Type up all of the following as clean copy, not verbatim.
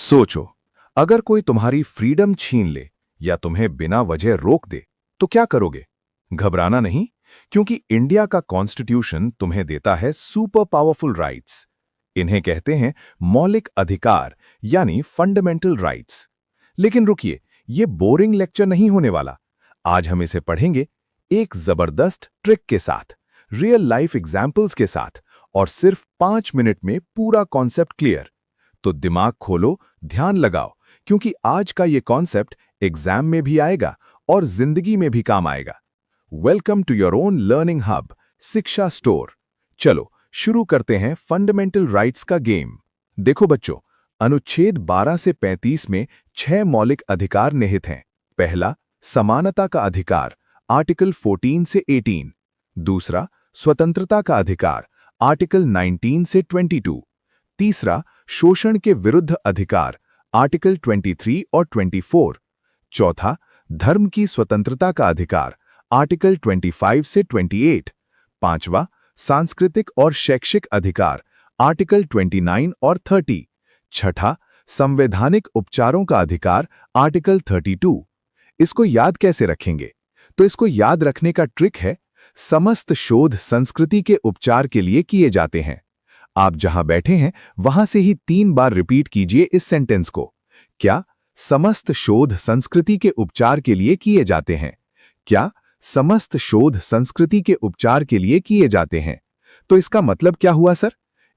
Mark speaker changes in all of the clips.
Speaker 1: सोचो, अगर कोई तुम्हारी फ्रीडम छीन ले या तुम्हें बिना वजह रोक दे, तो क्या करोगे? घबराना नहीं, क्योंकि इंडिया का कॉन्स्टिट्यूशन तुम्हें देता है सुपर पावरफुल राइट्स। इन्हें कहते हैं मौलिक अधिकार, यानी फंडामेंटल राइट्स। लेकिन रुकिए, ये बोरिंग लेक्चर नहीं होने वाला। आज हम इसे पढ़ेंगे एक जबरदस्त ट्रिक के साथ, रियल लाइफ एग्जाम्पल्स के साथ, और सिर्फ 5 मिनट में पूरा कॉन्सेप्ट क्लियर। तो दिमाग खोलो, ध्यान लगाओ, क्योंकि आज का ये कॉन्सेप्ट एग्जाम में भी आएगा और जिंदगी में भी काम आएगा। Welcome to your own learning hub, Shiksha store. चलो शुरू करते हैं फंडामेंटल राइट्स का गेम। देखो बच्चों, अनुच्छेद 12 से 35 में 6 मौलिक अधिकार निहित हैं। पहला, समानता का अधिकार, आर्टिकल 14 से 18। दूसरा, स्वतंत्रता का अधिकार, आर्टिकल 19 से 22। तीसरा, शोषण के विरुद्ध अधिकार, आर्टिकल 23 और 24। चौथा, धर्म की स्वतंत्रता का अधिकार, आर्टिकल 25 से 28। पांचवा, सांस्कृतिक और शैक्षिक अधिकार, आर्टिकल 29 और 30। छठा, संवैधानिक उपचारों का अधिकार, आर्टिकल 32। इसको याद कैसे रखेंगे? तो इसको याद रखने का ट्रिक है, समस्त शोध संस्कृति के उपचार के लिए किए जाते हैं। आप जहां बैठे हैं वहां से ही 3 बार रिपीट कीजिए इस सेंटेंस को। क्या समस्त शोध संस्कृति के उपचार के लिए किए जाते हैं? क्या समस्त शोध संस्कृति के उपचार के लिए किए जाते हैं? तो इसका मतलब क्या हुआ सर?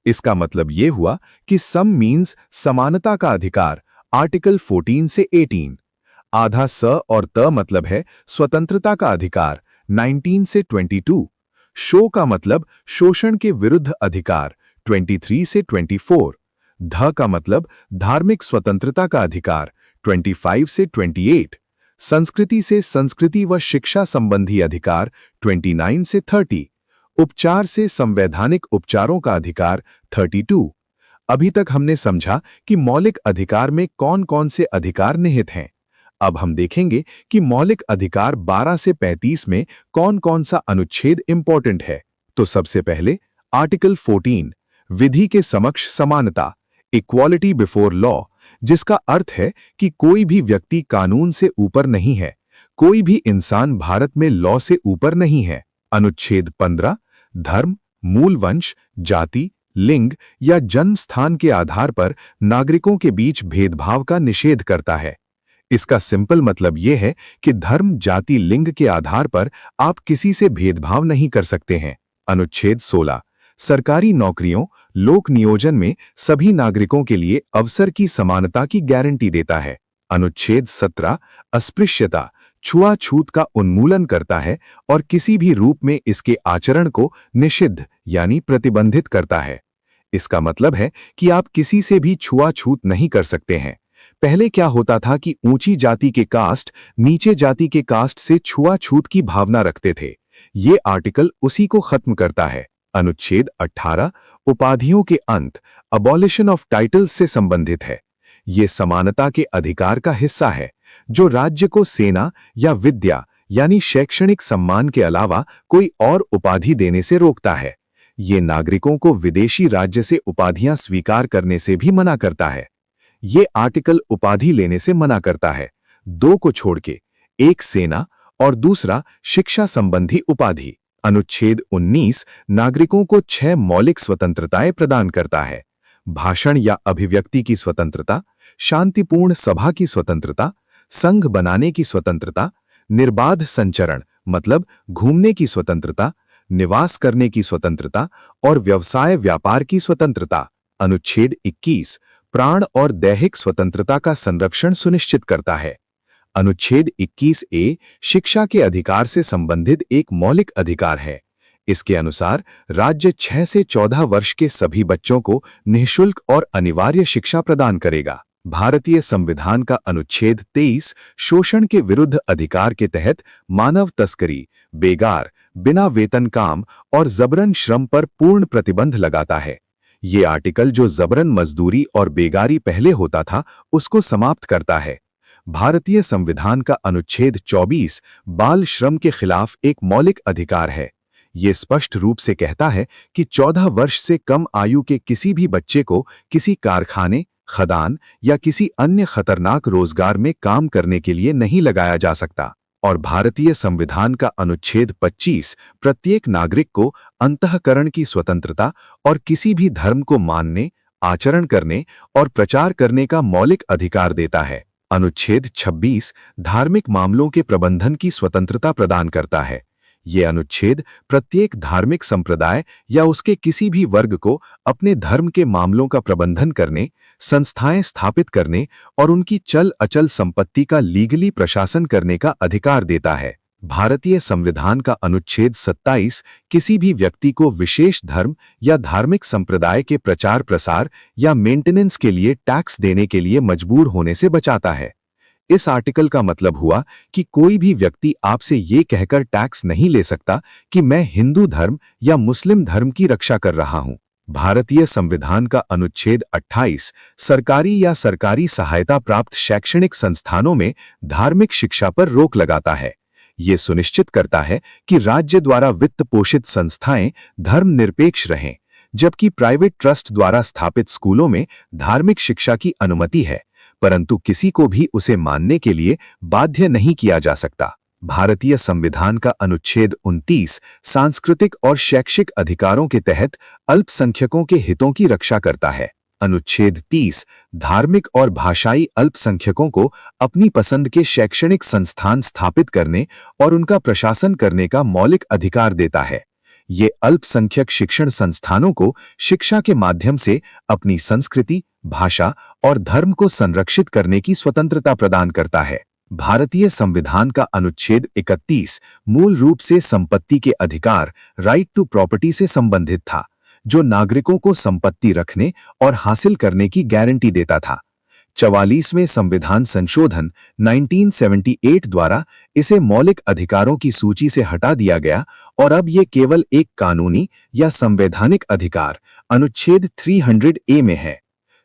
Speaker 1: इसका मतलब यह हुआ कि सम मीन्स समानता का अधिकार, आर्टिकल 14 से 18। आधा स और त मतलब है स्वतंत्रता का अधिकार, 19 से 22। शो का मतलब शोषण के विरुद्ध अधिकार, 23 से 24। ध का मतलब धार्मिक स्वतंत्रता का अधिकार, 25 से 28। संस्कृति से संस्कृति व शिक्षा संबंधी अधिकार, 29 से 30। उपचार से संवैधानिक उपचारों का अधिकार, 32। अभी तक हमने समझा कि मौलिक अधिकार में कौन कौन से अधिकार निहित हैं। अब हम देखेंगे कि मौलिक अधिकार 12 से 35 में कौन कौन सा अनुच्छेद इंपॉर्टेंट है। तो सबसे पहले आर्टिकल 14, विधि के समक्ष समानता, इक्वालिटी बिफोर लॉ, जिसका अर्थ है कि कोई भी व्यक्ति कानून से ऊपर नहीं है, कोई भी इंसान भारत में लॉ से ऊपर नहीं है। अनुच्छेद 15, धर्म, मूल वंश, जाति, लिंग या जन्म स्थान के आधार पर नागरिकों के बीच भेदभाव का निषेध करता है। इसका सिंपल मतलब यह है कि धर्म, जाति, लिंग के आधार पर आप किसी से भेदभाव नहीं कर सकते हैं। अनुच्छेद 16, सरकारी नौकरियों, लोक नियोजन में सभी नागरिकों के लिए अवसर की समानता की गारंटी देता है। अनुच्छेद 17, अस्पृश्यता, छुआछूत का उन्मूलन करता है और किसी भी रूप में इसके आचरण को निषिद्ध यानी प्रतिबंधित करता है। इसका मतलब है कि आप किसी से भी छुआछूत नहीं कर सकते हैं। पहले क्या होता था कि ऊंची जाति के कास्ट नीचे जाति के कास्ट से छुआछूत की भावना रखते थे। ये आर्टिकल उसी को खत्म करता है। अनुच्छेद 18, उपाधियों के अंत, अबॉलिशन ऑफ टाइटल्स से संबंधित है। ये समानता के अधिकार का हिस्सा है, जो राज्य को सेना या विद्या यानी शैक्षणिक सम्मान के अलावा कोई और उपाधि देने से रोकता है। ये नागरिकों को विदेशी राज्य से उपाधियां स्वीकार करने से भी मना करता है। ये आर्टिकल उपाधि लेने से मना करता है, 2 को छोड़ के, एक सेना और दूसरा शिक्षा संबंधी उपाधि। अनुच्छेद 19 नागरिकों को 6 मौलिक स्वतंत्रताएं प्रदान करता है। भाषण या अभिव्यक्ति की स्वतंत्रता, शांतिपूर्ण सभा की स्वतंत्रता, संघ बनाने की स्वतंत्रता, निर्बाध संचरण मतलब घूमने की स्वतंत्रता, निवास करने की स्वतंत्रता और व्यवसाय व्यापार की स्वतंत्रता। अनुच्छेद 21 प्राण और दैहिक स्वतंत्रता का संरक्षण सुनिश्चित करता है। अनुच्छेद 21A शिक्षा के अधिकार से संबंधित एक मौलिक अधिकार है। इसके अनुसार राज्य 6 से 14 वर्ष के सभी बच्चों को निःशुल्क और अनिवार्य शिक्षा प्रदान करेगा। भारतीय संविधान का अनुच्छेद 23 शोषण के विरुद्ध अधिकार के तहत मानव तस्करी, बेगार, बिना वेतन काम और जबरन श्रम पर पूर्ण प्रतिबंध लगाता है। ये आर्टिकल जो जबरन मजदूरी और बेगारी पहले होता था, उसको समाप्त करता है। भारतीय संविधान का अनुच्छेद 24 बाल श्रम के खिलाफ एक मौलिक अधिकार है। ये स्पष्ट रूप से कहता है कि 14 वर्ष से कम आयु के किसी भी बच्चे को किसी कारखाने, खदान या किसी अन्य खतरनाक रोजगार में काम करने के लिए नहीं लगाया जा सकता। और भारतीय संविधान का अनुच्छेद 25 प्रत्येक नागरिक को अंतःकरण की स्वतंत्रता और किसी भी धर्म को मानने, आचरण करने और प्रचार करने का मौलिक अधिकार देता है। अनुच्छेद 26 धार्मिक मामलों के प्रबंधन की स्वतंत्रता प्रदान करता है। ये अनुच्छेद प्रत्येक धार्मिक संप्रदाय या उसके किसी भी वर्ग को अपने धर्म के मामलों का प्रबंधन करने, संस्थाएं स्थापित करने और उनकी चल अचल संपत्ति का लीगली प्रशासन करने का अधिकार देता है। भारतीय संविधान का अनुच्छेद 27 किसी भी व्यक्ति को विशेष धर्म या धार्मिक संप्रदाय के प्रचार प्रसार या मेंटेनेंस के लिए टैक्स देने के लिए मजबूर होने से बचाता है। इस आर्टिकल का मतलब हुआ कि कोई भी व्यक्ति आपसे ये कहकर टैक्स नहीं ले सकता कि मैं हिंदू धर्म या मुस्लिम धर्म की रक्षा कर रहा हूं। भारतीय संविधान का अनुच्छेद 28 सरकारी या सरकारी सहायता प्राप्त शैक्षणिक संस्थानों में धार्मिक शिक्षा पर रोक लगाता है। ये सुनिश्चित करता है कि राज्य द्वारा वित्त पोषित संस्थाएं धर्मनिरपेक्ष रहें, जबकि प्राइवेट ट्रस्ट द्वारा स्थापित स्कूलों में धार्मिक शिक्षा की अनुमति है, परंतु किसी को भी उसे मानने के लिए बाध्य नहीं किया जा सकता। भारतीय संविधान का अनुच्छेद 29 सांस्कृतिक और शैक्षिक अधिकारों के तहत अल्पसंख्यकों के हितों की रक्षा करता है। अनुच्छेद 30 धार्मिक और भाषाई अल्पसंख्यकों को अपनी पसंद के शैक्षणिक संस्थान स्थापित करने और उनका प्रशासन करने का मौलिक अधिकार देता है। ये अल्पसंख्यक शिक्षण संस्थानों को शिक्षा के माध्यम से अपनी संस्कृति, भाषा और धर्म को संरक्षित करने की स्वतंत्रता प्रदान करता है। भारतीय संविधान का अनुच्छेद 31 मूल रूप से संपत्ति के अधिकार, राइट टू प्रॉपर्टी से संबंधित था, जो नागरिकों को संपत्ति रखने और हासिल करने की गारंटी देता था। 44वें संविधान संशोधन 1978 द्वारा इसे मौलिक अधिकारों की सूची से हटा दिया गया और अब ये केवल एक कानूनी या संवैधानिक अधिकार अनुच्छेद 300A में है।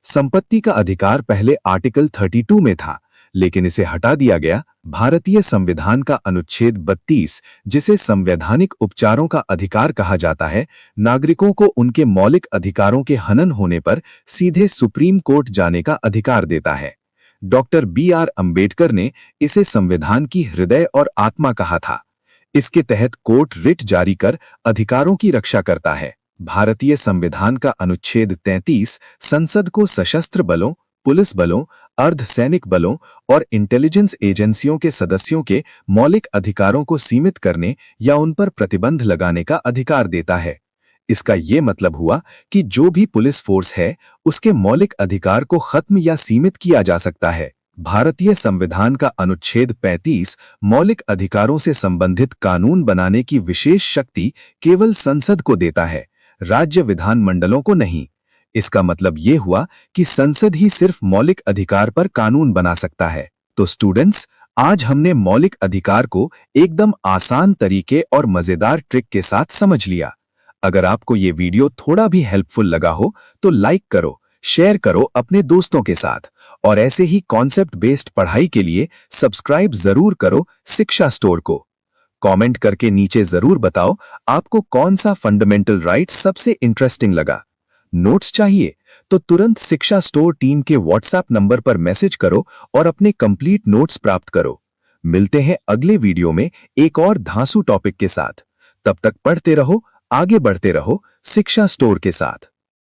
Speaker 1: संपत्ति का अधिकार पहले आर्टिकल 32 में था, लेकिन इसे हटा दिया गया। भारतीय संविधान का अनुच्छेद 32, जिसे संवैधानिक उपचारों का अधिकार कहा जाता है, नागरिकों को उनके मौलिक अधिकारों के हनन होने पर सीधे सुप्रीम कोर्ट जाने का अधिकार देता है। Doctor B.R. अंबेडकर ने इसे संविधान की हृदय और आत्मा कहा था। इसके तहत कोर्ट रिट जारी कर अधिकारों की रक्षा करता है। भारतीय संविधान का अनुच्छेद 33 संसद को सशस्त्र बलों, पुलिस बलों, अर्धसैनिक बलों और इंटेलिजेंस एजेंसियों के सदस्यों के मौलिक अधिकारों को सीमित करने या उन पर प्रतिबंध लगाने का अधिकार देता है। इसका ये मतलब हुआ कि जो भी पुलिस फोर्स है, उसके मौलिक अधिकार को खत्म या सीमित किया जा सकता है। भारतीय संविधान का अनुच्छेद 35 मौलिक अधिकारों से संबंधित कानून बनाने की विशेष शक्ति केवल संसद को देता है, राज्य विधानमंडलों को नहीं। इसका मतलब ये हुआ कि संसद ही सिर्फ मौलिक अधिकार पर कानून बना सकता है। तो स्टूडेंट्स, आज हमने मौलिक अधिकार को एकदम आसान तरीके और मजेदार ट्रिक के साथ समझ लिया। अगर आपको ये वीडियो थोड़ा भी हेल्पफुल लगा हो तो लाइक करो, शेयर करो अपने दोस्तों के साथ, और ऐसे ही कॉन्सेप्ट बेस्ड पढ़ाई के लिए सब्सक्राइब जरूर करो शिक्षा स्टोर को। कमेंट करके नीचे जरूर बताओ आपको कौन सा फंडामेंटल राइट सबसे इंटरेस्टिंग लगा। नोट्स चाहिए तो तुरंत शिक्षा स्टोर टीम के व्हाट्सएप नंबर पर मैसेज करो और अपने कंप्लीट नोट्स प्राप्त करो। मिलते हैं अगले वीडियो में एक और धांसू टॉपिक के साथ। तब तक पढ़ते रहो, आगे बढ़ते रहो शिक्षा स्टोर के साथ।